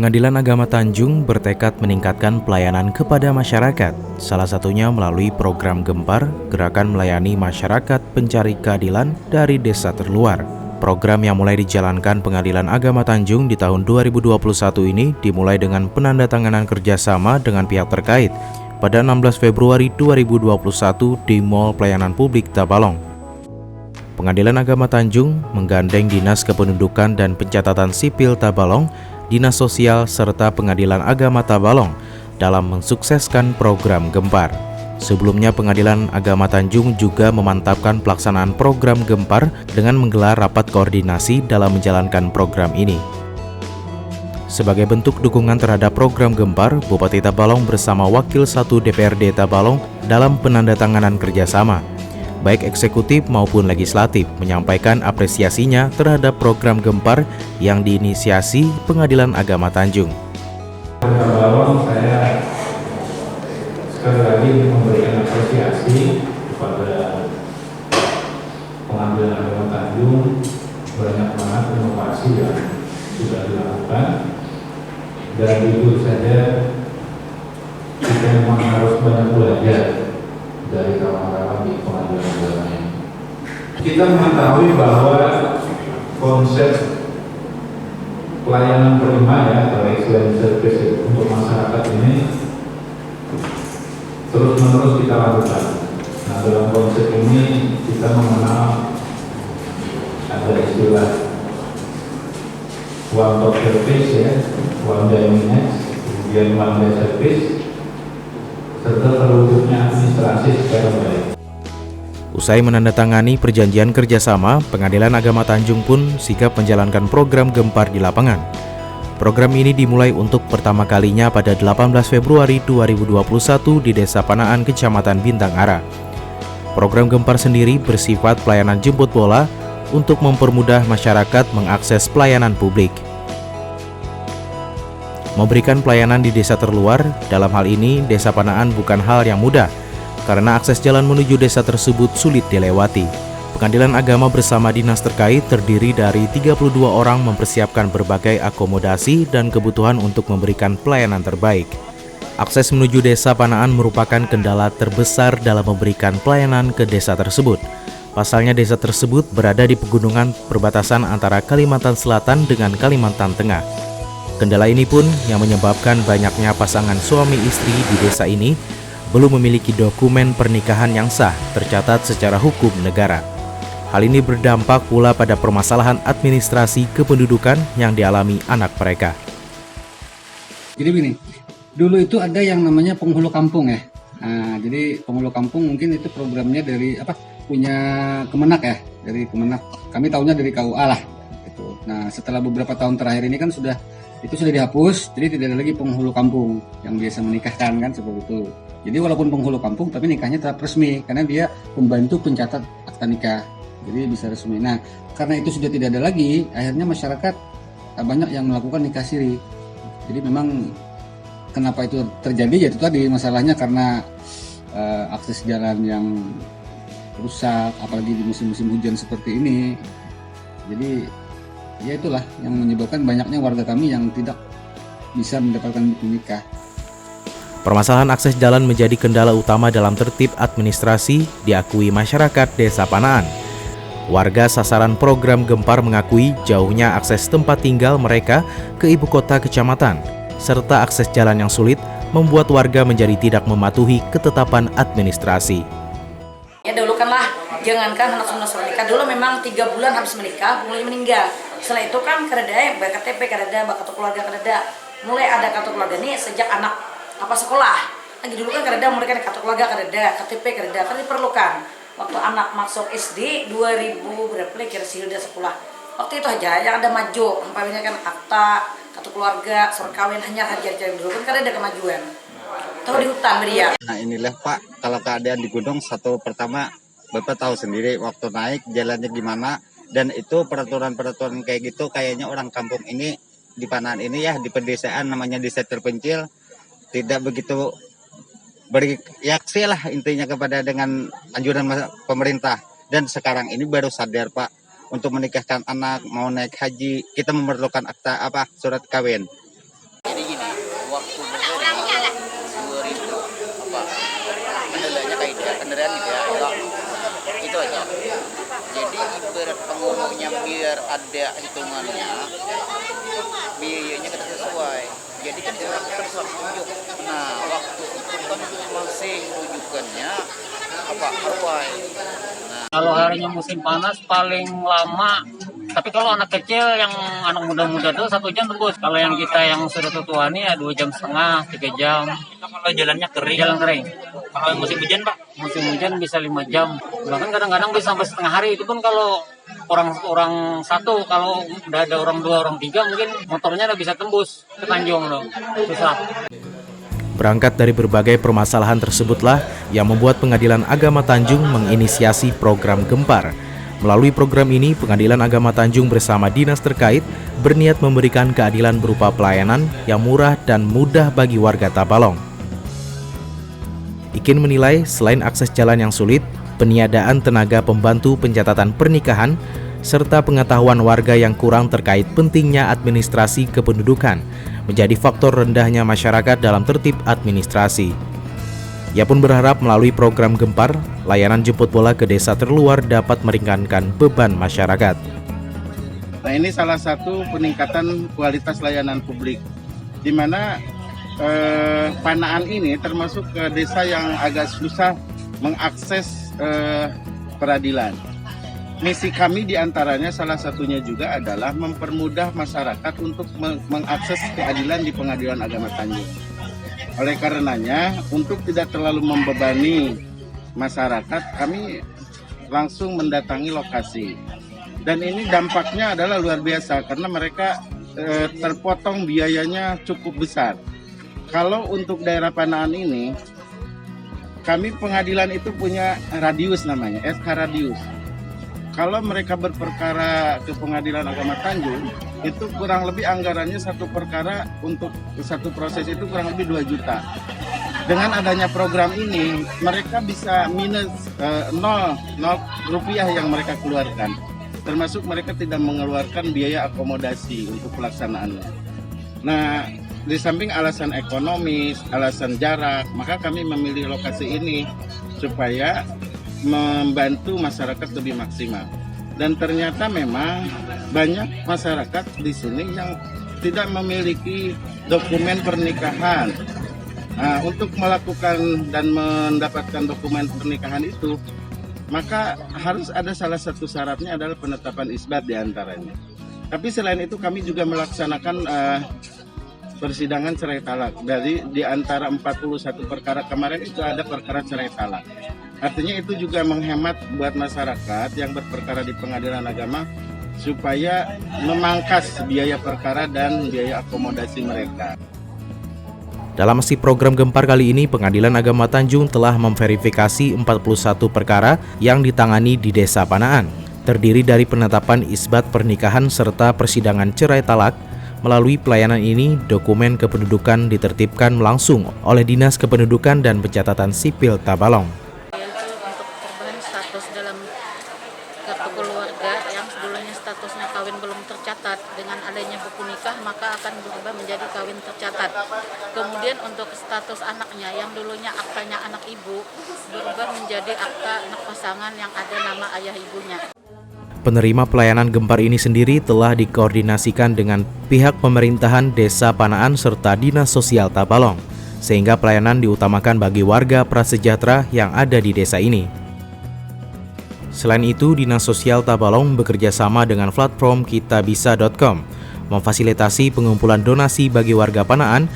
Pengadilan Agama Tanjung bertekad meningkatkan pelayanan kepada masyarakat, salah satunya melalui program Gempar, gerakan melayani masyarakat pencari keadilan dari desa terluar. Program yang mulai dijalankan Pengadilan Agama Tanjung di tahun 2021 ini dimulai dengan penandatanganan kerjasama dengan pihak terkait pada 16 Februari 2021 di Mall Pelayanan Publik Tabalong. Pengadilan Agama Tanjung menggandeng Dinas Kependudukan dan Pencatatan Sipil Tabalong, Dinas Sosial, serta Pengadilan Agama Tabalong dalam mensukseskan program Gempar. Sebelumnya, Pengadilan Agama Tanjung juga memantapkan pelaksanaan program Gempar dengan menggelar rapat koordinasi dalam menjalankan program ini. Sebagai bentuk dukungan terhadap program Gempar, Bupati Tabalong bersama Wakil 1 DPRD Tabalong dalam penandatanganan kerjasama, baik eksekutif maupun legislatif, menyampaikan apresiasinya terhadap program Gempar yang diinisiasi Pengadilan Agama Tanjung. Tabalong, saya sekali lagi memberikan apresiasi kepada Pengadilan Agama Tanjung. Banyak banget inovasi yang sudah dilakukan, dan itu saja kita memang harus banyak belajar dari kawan-kawan di Pengadilan Agama ini. Kita mengetahui bahwa konsep pelayanan prima atau excellent service untuk masyarakat ini terus-menerus kita lakukan. Nah, dalam konsep ini kita mengenal ada istilah one top service, one day minutes, kemudian one day service, serta terwujudnya administrasi secara baik. Usai menandatangani perjanjian kerjasama, Pengadilan Agama Tanjung pun sigap menjalankan program Gempar di lapangan. Program ini dimulai untuk pertama kalinya pada 18 Februari 2021 di Desa Panaan, Kecamatan Bintang Ara. Program Gempar sendiri bersifat pelayanan jemput bola untuk mempermudah masyarakat mengakses pelayanan publik. Memberikan pelayanan di desa terluar, dalam hal ini Desa Panaan, bukan hal yang mudah, karena akses jalan menuju desa tersebut sulit dilewati. Pengadilan Agama bersama dinas terkait terdiri dari 32 orang mempersiapkan berbagai akomodasi dan kebutuhan untuk memberikan pelayanan terbaik. Akses menuju Desa Panaan merupakan kendala terbesar dalam memberikan pelayanan ke desa tersebut. Pasalnya desa tersebut berada di pegunungan perbatasan antara Kalimantan Selatan dengan Kalimantan Tengah. Kendala ini pun yang menyebabkan banyaknya pasangan suami istri di desa ini belum memiliki dokumen pernikahan yang sah tercatat secara hukum negara. Hal ini berdampak pula pada permasalahan administrasi kependudukan yang dialami anak mereka. Jadi begini, dulu itu ada yang namanya penghulu kampung ya. Nah, jadi penghulu kampung mungkin itu programnya dari punya Kemenak ya, dari Kemenak. Kami tahunya dari KUA lah. Gitu. Nah, setelah beberapa tahun terakhir ini kan sudah dihapus, jadi tidak ada lagi penghulu kampung yang biasa menikahkan kan seperti itu. Jadi walaupun penghulu kampung tapi nikahnya tetap resmi karena dia pembantu pencatat akta nikah. Jadi bisa resmi. Nah, karena itu sudah tidak ada lagi, akhirnya masyarakat banyak yang melakukan nikah siri. Jadi memang kenapa itu terjadi, ya itu tadi masalahnya karena akses jalan yang rusak, apalagi di musim-musim hujan seperti ini. Jadi ya itulah yang menyebabkan banyaknya warga kami yang tidak bisa mendapatkan buku nikah. Permasalahan akses jalan menjadi kendala utama dalam tertib administrasi diakui masyarakat Desa Panaan. Warga sasaran program Gempar mengakui jauhnya akses tempat tinggal mereka ke ibu kota kecamatan, serta akses jalan yang sulit membuat warga menjadi tidak mematuhi ketetapan administrasi. Ya dulu kan lah, jangankan langsung menikah, dulu memang 3 bulan habis menikah mulai meninggal. Setelah itu kan kereda, BKTP kereda, kartu keluarga kereda. Mulai ada kartu keluarga ini sejak anak sekolah. Lagi dulu kan kereda, mulai kan kartu keluarga kereda, KTP kereda, kan diperlukan. Waktu anak masuk SD 2000 berapa kira udah sekolah. Waktu itu aja yang ada maju, umpamanya kan akta, kartu keluarga, surat kawin, hanya cari dulu kan ada kemajuan. Tahu di hutan beria. Nah inilah Pak, kalau keadaan di gunung satu pertama Bapak tahu sendiri waktu naik jalannya gimana, dan itu peraturan-peraturan kayak gitu kayaknya orang kampung ini di Panaan ini ya, di pedesaan namanya desa terpencil, tidak begitu bereaksi lah intinya kepada dengan anjuran pemerintah. Dan sekarang ini baru sadar Pak, untuk menikahkan anak, mau naik haji, kita memerlukan akta surat kawin. ada hitungannya, biayanya kita sesuai. Jadi kan orang kan surat rujuk. Nah, waktu itu kan masih rujukannya apa arwai. Nah, kalau harinya musim panas paling lama, tapi kalau anak kecil yang anak muda-muda tuh 1 jam tembus. Kalau yang kita yang sudah tua nih ya 2,5 jam, 3 jam. Kalau jalannya kering. Jalan kering. Kalau musim hujan Pak? Musim hujan bisa 5 jam. Bahkan kadang-kadang bisa sampai setengah hari. Itu pun kalau orang satu, kalau udah ada orang 2, orang 3 mungkin motornya udah bisa tembus ke Tanjung loh. Susah. Berangkat dari berbagai permasalahan tersebutlah yang membuat Pengadilan Agama Tanjung menginisiasi program Gempar. Melalui program ini, Pengadilan Agama Tanjung bersama dinas terkait berniat memberikan keadilan berupa pelayanan yang murah dan mudah bagi warga Tabalong. Ikin menilai selain akses jalan yang sulit, peniadaan tenaga pembantu pencatatan pernikahan, serta pengetahuan warga yang kurang terkait pentingnya administrasi kependudukan menjadi faktor rendahnya masyarakat dalam tertib administrasi. Ia pun berharap melalui program Gempar, layanan jemput bola ke desa terluar dapat meringankan beban masyarakat. Nah, ini salah satu peningkatan kualitas layanan publik, di mana Panaan ini termasuk ke desa yang agak susah mengakses peradilan. Misi kami diantaranya salah satunya juga adalah mempermudah masyarakat untuk mengakses keadilan di Pengadilan Agama Tanjung. Oleh karenanya, untuk tidak terlalu membebani masyarakat, kami langsung mendatangi lokasi. Dan ini dampaknya adalah luar biasa karena mereka terpotong biayanya cukup besar. Kalau untuk daerah Panaan ini, kami pengadilan itu punya radius namanya, SK radius. Kalau mereka berperkara ke Pengadilan Agama Tanjung, itu kurang lebih anggarannya satu perkara untuk satu proses itu kurang lebih 2 juta. Dengan adanya program ini, mereka bisa minus 0 rupiah yang mereka keluarkan. Termasuk mereka tidak mengeluarkan biaya akomodasi untuk pelaksanaannya. Nah, di samping alasan ekonomis, alasan jarak, maka kami memilih lokasi ini supaya membantu masyarakat lebih maksimal. Dan ternyata memang banyak masyarakat di sini yang tidak memiliki dokumen pernikahan. Nah, untuk melakukan dan mendapatkan dokumen pernikahan itu, maka harus ada salah satu syaratnya adalah penetapan isbat diantaranya. Tapi selain itu kami juga melaksanakan persidangan cerai talak. Dari di antara 41 perkara kemarin itu ada perkara cerai talak. Artinya itu juga menghemat buat masyarakat yang berperkara di Pengadilan Agama supaya memangkas biaya perkara dan biaya akomodasi mereka. Dalam aksi program Gempar kali ini, Pengadilan Agama Tanjung telah memverifikasi 41 perkara yang ditangani di Desa Panaan, terdiri dari penetapan isbat pernikahan serta persidangan cerai talak. Melalui pelayanan ini, dokumen kependudukan ditertibkan langsung oleh Dinas Kependudukan dan Pencatatan Sipil Tabalong. Untuk perubahan status dalam kartu keluarga yang sebelumnya statusnya kawin belum tercatat, dengan adanya buku nikah maka akan berubah menjadi kawin tercatat. Kemudian untuk status anaknya yang dulunya aktanya anak ibu berubah menjadi akta anak pasangan yang ada nama ayah ibunya. Penerima pelayanan Gempar ini sendiri telah dikoordinasikan dengan pihak pemerintahan Desa Panaan serta Dinas Sosial Tabalong, sehingga pelayanan diutamakan bagi warga prasejahtera yang ada di desa ini. Selain itu, Dinas Sosial Tabalong bekerja sama dengan platform kitabisa.com, memfasilitasi pengumpulan donasi bagi warga Panaan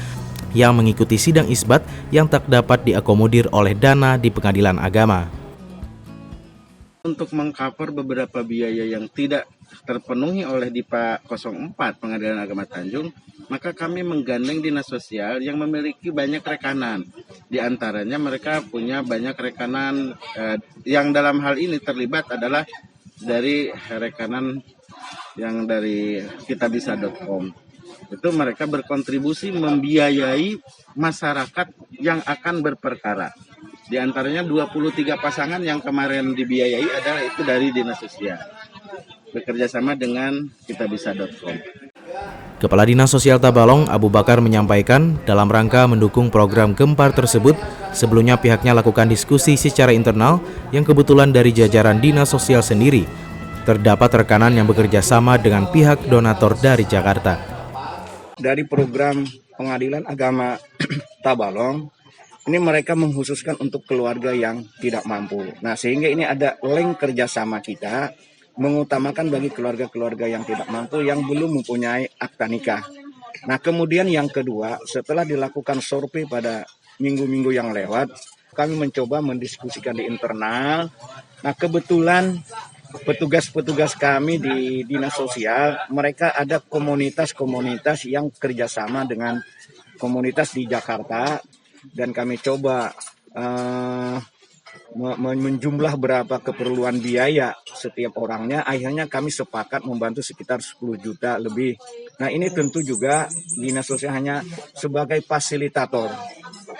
yang mengikuti sidang isbat yang tak dapat diakomodir oleh dana di Pengadilan Agama. Untuk mengcover beberapa biaya yang tidak terpenuhi oleh DIPA 04 Pengadilan Agama Tanjung, maka kami menggandeng Dinas Sosial yang memiliki banyak rekanan. Di antaranya mereka punya banyak rekanan yang dalam hal ini terlibat adalah dari rekanan yang dari kitabisa.com. Itu mereka berkontribusi membiayai masyarakat yang akan berperkara. Di antaranya 23 pasangan yang kemarin dibiayai adalah itu dari Dinas Sosial, bekerja sama dengan kitabisa.com. Kepala Dinas Sosial Tabalong, Abu Bakar, menyampaikan dalam rangka mendukung program Gempar tersebut, sebelumnya pihaknya lakukan diskusi secara internal yang kebetulan dari jajaran Dinas Sosial sendiri terdapat rekanan yang bekerja sama dengan pihak donatur dari Jakarta. Dari program Pengadilan Agama Tabalong, ini mereka mengkhususkan untuk keluarga yang tidak mampu. Nah, sehingga ini ada link kerjasama kita mengutamakan bagi keluarga-keluarga yang tidak mampu yang belum mempunyai akta nikah. Nah, kemudian yang kedua, setelah dilakukan survei pada minggu-minggu yang lewat, kami mencoba mendiskusikan di internal. Nah, kebetulan petugas-petugas kami di Dinas Sosial, mereka ada komunitas-komunitas yang kerjasama dengan komunitas di Jakarta, dan kami coba menjumlah berapa keperluan biaya setiap orangnya. Akhirnya kami sepakat membantu sekitar 10 juta lebih. Nah, ini tentu juga Dinas Sosial hanya sebagai fasilitator.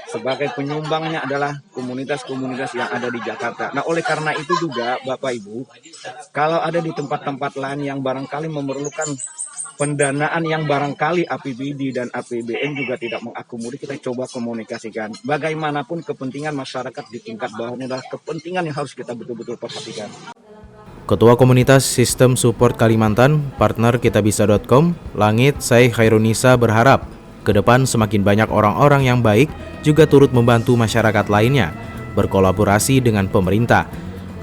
Sebagai penyumbangnya adalah komunitas-komunitas yang ada di Jakarta. Nah, oleh karena itu juga Bapak Ibu, kalau ada di tempat-tempat lain yang barangkali memerlukan pendanaan yang barangkali APBD dan APBN juga tidak mengakomodir, kita coba komunikasikan. Bagaimanapun kepentingan masyarakat di tingkat bawah ini adalah kepentingan yang harus kita betul-betul perhatikan. Ketua Komunitas Sistem Support Kalimantan, partner kitabisa.com, Langit Sai Khairunisa berharap ke depan semakin banyak orang-orang yang baik juga turut membantu masyarakat lainnya, berkolaborasi dengan pemerintah,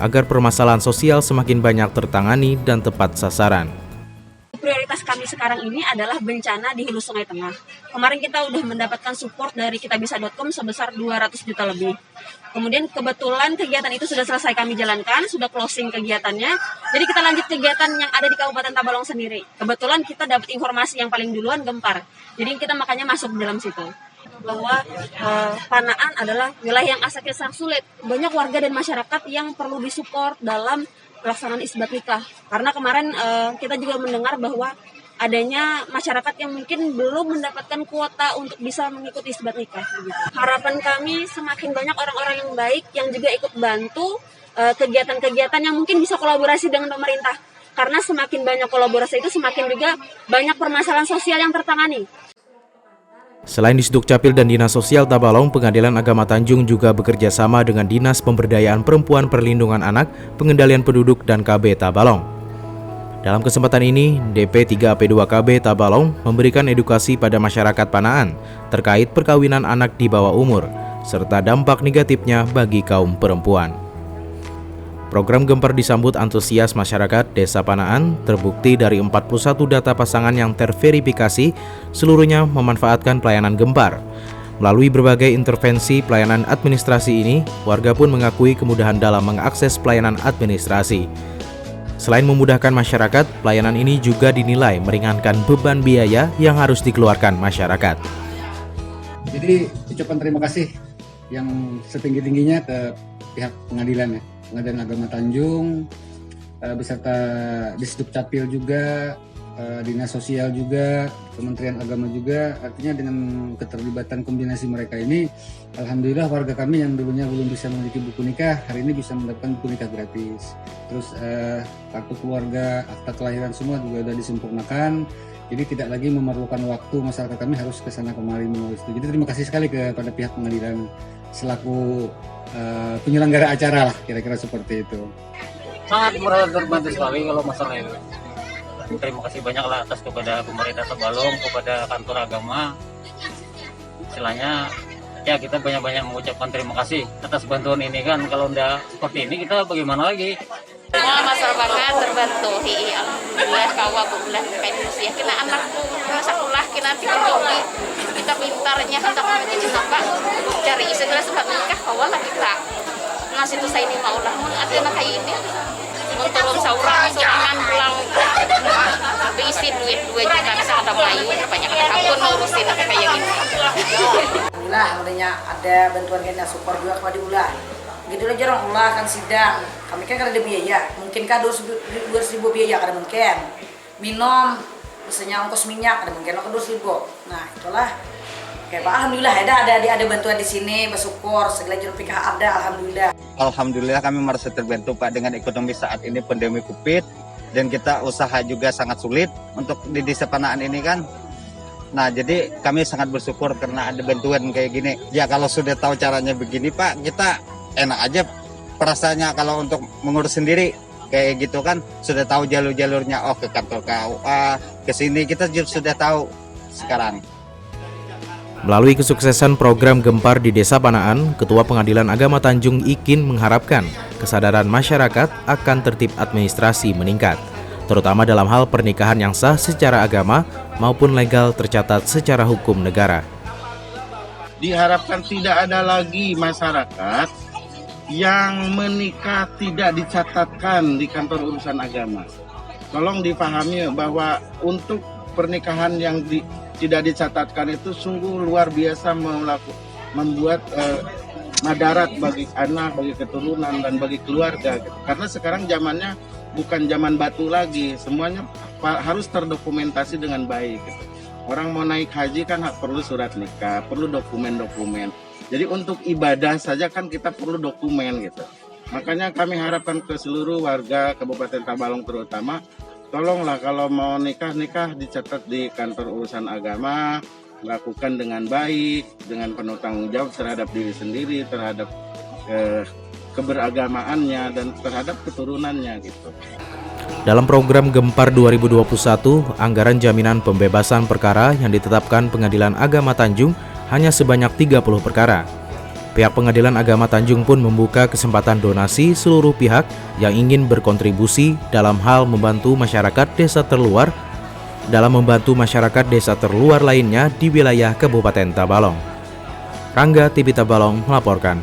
agar permasalahan sosial semakin banyak tertangani dan tepat sasaran. Prioritas kami sekarang ini adalah bencana di Hulu Sungai Tengah. Kemarin kita udah mendapatkan support dari kitabisa.com sebesar 200 juta lebih. Kemudian kebetulan kegiatan itu sudah selesai kami jalankan, sudah closing kegiatannya. Jadi kita lanjut kegiatan yang ada di Kabupaten Tabalong sendiri. Kebetulan kita dapat informasi yang paling duluan Gempar. Jadi kita makanya masuk dalam situ. Bahwa Panaan adalah wilayah yang aksesnya sangat sulit. Banyak warga dan masyarakat yang perlu disupport dalam pelaksanaan isbat nikah. Karena kemarin kita juga mendengar bahwa adanya masyarakat yang mungkin belum mendapatkan kuota untuk bisa mengikuti isbat nikah. Harapan kami semakin banyak orang-orang yang baik yang juga ikut bantu kegiatan-kegiatan yang mungkin bisa kolaborasi dengan pemerintah. Karena semakin banyak kolaborasi itu semakin juga banyak permasalahan sosial yang tertangani. Selain di Sdukcapil dan Dinas Sosial Tabalong, Pengadilan Agama Tanjung juga bekerja sama dengan Dinas Pemberdayaan Perempuan Perlindungan Anak, Pengendalian Penduduk, dan KB Tabalong. Dalam kesempatan ini, DP 3AP2KB Tabalong memberikan edukasi pada masyarakat Panaan terkait perkawinan anak di bawah umur, serta dampak negatifnya bagi kaum perempuan. Program Gempar disambut antusias masyarakat Desa Panaan, terbukti dari 41 data pasangan yang terverifikasi, seluruhnya memanfaatkan pelayanan Gempar. Melalui berbagai intervensi pelayanan administrasi ini, warga pun mengakui kemudahan dalam mengakses pelayanan administrasi. Selain memudahkan masyarakat, pelayanan ini juga dinilai meringankan beban biaya yang harus dikeluarkan masyarakat. Jadi ucapan terima kasih yang setinggi-tingginya ke pihak pengadilan ya. Pengadilan Agama Tanjung, beserta Disdukcapil juga, Dinas Sosial juga, Kementerian Agama juga. Artinya dengan keterlibatan kombinasi mereka ini, alhamdulillah warga kami yang dulunya belum bisa memiliki buku nikah, hari ini bisa mendapatkan buku nikah gratis. Terus kartu keluarga, akta kelahiran semua juga sudah disempurnakan. Jadi tidak lagi memerlukan waktu masyarakat kami harus ke sana kemari mengurus itu. Jadi terima kasih sekali kepada pihak pengadilan selaku penyelenggara acara lah, kira-kira seperti itu. Sangat terbantu sekali kalau masalah itu. Terima kasih banyaklah atas kepada pemerintah Tabalong, kepada kantor agama. Istilahnya ya kita banyak-banyak mengucapkan terima kasih atas bantuan ini kan. Kalau enggak seperti ini kita bagaimana lagi? Masyarakat terbantu. Alhamdulillah kawa bulan kayak Indonesia. Kena anakku sekolah kena tinggi. Kita pintarnya hendak menjadi nampak cari segala sebab nikah awal lah kita. Nah situ saya ini mau lah ada anak kayak ini. Untuk seorang pulang berisi duit 2 juta bisa ada mayu banyak akun ngurusin kayak gini. Alhamdulillah ada bantuan kita support juga kepada ulah. Gitu aja orang ulah kan sidang. Kami kan ada biaya, mungkinkah 2.000 biaya kada mungkin. Minum, misalnya ongkos minyak ada mungkin 2.000. Nah itulah. Oke Pak, alhamdulillah ada bantuan di sini, bersyukur segala juru PKH ada, alhamdulillah. Alhamdulillah kami merasa terbantu Pak dengan ekonomi saat ini pandemi Covid, dan kita usaha juga sangat sulit untuk di Desa Panaan ini kan. Nah jadi kami sangat bersyukur karena ada bantuan kayak gini. Ya kalau sudah tahu caranya begini Pak, kita enak aja perasaannya kalau untuk mengurus sendiri. kayak gitu kan sudah tahu jalur-jalurnya. Oh, ke kantor KUA, ke sini kita sudah tahu sekarang. Melalui kesuksesan program Gempar di Desa Panaan, Ketua Pengadilan Agama Tanjung Ikin mengharapkan kesadaran masyarakat akan tertib administrasi meningkat, terutama dalam hal pernikahan yang sah secara agama maupun legal tercatat secara hukum negara. Diharapkan tidak ada lagi masyarakat yang menikah tidak dicatatkan di kantor urusan agama. Tolong dipahami bahwa untuk pernikahan yang tidak dicatatkan itu sungguh luar biasa membuat madarat bagi anak, bagi keturunan, dan bagi keluarga. Gitu. Karena sekarang zamannya bukan zaman batu lagi, semuanya harus terdokumentasi dengan baik. Gitu. Orang mau naik haji kan perlu surat nikah, perlu dokumen-dokumen. Jadi untuk ibadah saja kan kita perlu dokumen gitu. Makanya kami harapkan ke seluruh warga Kabupaten Tabalong terutama, tolonglah kalau mau nikah dicatat di kantor urusan agama, lakukan dengan baik, dengan penuh tanggung jawab terhadap diri sendiri, terhadap keberagamaannya, dan terhadap keturunannya gitu. Dalam program Gempar 2021, anggaran jaminan pembebasan perkara yang ditetapkan Pengadilan Agama Tanjung hanya sebanyak 30 perkara. Pihak Pengadilan Agama Tanjung pun membuka kesempatan donasi seluruh pihak yang ingin berkontribusi dalam hal membantu masyarakat desa terluar lainnya di wilayah Kabupaten Tabalong. Rangga TV Tabalong melaporkan.